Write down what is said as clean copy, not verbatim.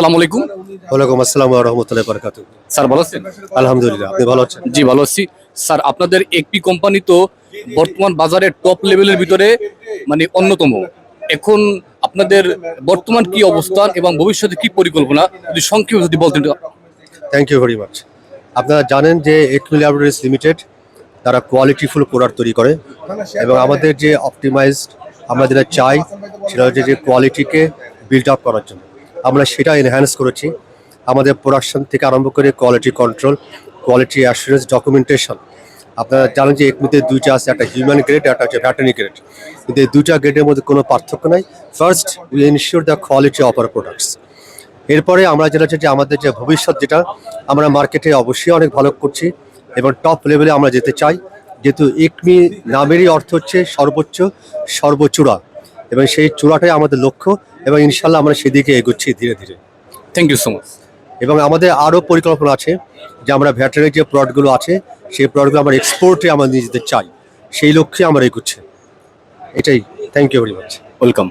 আসসালামু আলাইকুম। ওয়ালাইকুম আসসালাম ওয়া রাহমাতুল্লাহি ওয়া বারাকাতুহু। স্যার ভালো আছেন? আলহামদুলিল্লাহ, আপনি ভালো আছেন? জি ভালো আছি। স্যার আপনাদের একটি কোম্পানি তো বর্তমান বাজারে টপ লেভেলের ভিতরে মানে অন্যতম। এখন আপনাদের বর্তমান কি অবস্থান এবং ভবিষ্যতে কি পরিকল্পনা যদি সংক্ষেপে যদি বলতেন। Thank you very much. আপনারা জানেন যে একমি ল্যাবরেটরিজ লিমিটেড তারা কোয়ালিটিফুল প্রোডাক্ট তৈরি করে এবং আমাদের যে অপটিমাইজড আমরা যেটা চাই সেটা হচ্ছে যে কোয়ালিটিকে বিল্ড আপ করার জন্য আমরা সেটা এনহ্যান্স করেছি। আমাদের প্রোডাকশন থেকে আরম্ভ করে quality control, quality assurance, documentation. আপনারা জানেন যে একমিতে দুইটা আছে, একটা হিউম্যান গ্রেড, একটা হচ্ছে ভ্যাটেরিনারি গ্রেড। কিন্তু এই দুইটা গ্রেডের মধ্যে কোনো পার্থক্য নাই। First we ensure the quality of our products. এরপরে আমরা যেটা হচ্ছে যে আমাদের যে ভবিষ্যৎ যেটা আমরা মার্কেটে অবশ্যই অনেক ভালো করছি এবং টপ লেভেলে আমরা যেতে চাই, যেহেতু একমি নামেরই অর্থ হচ্ছে সর্বোচ্চ, সর্বচূড়া, এবং সেই চূড়াটাই আমাদের লক্ষ্য এবং ইনশাল্লাহ আমরা সেদিকে এগোচ্ছি ধীরে ধীরে। Thank you so much. এবং আমাদের আরও পরিকল্পনা আছে যে আমরা ভ্যাটেরিনারি যে প্রোডাক্টগুলো আছে সেই প্রোডাক্টগুলো আমরা এক্সপোর্টে আমরা নিয়ে যেতে চাই, সেই লক্ষ্যে আমরা এগোচ্ছি। এটাই। Thank you very much. Welcome.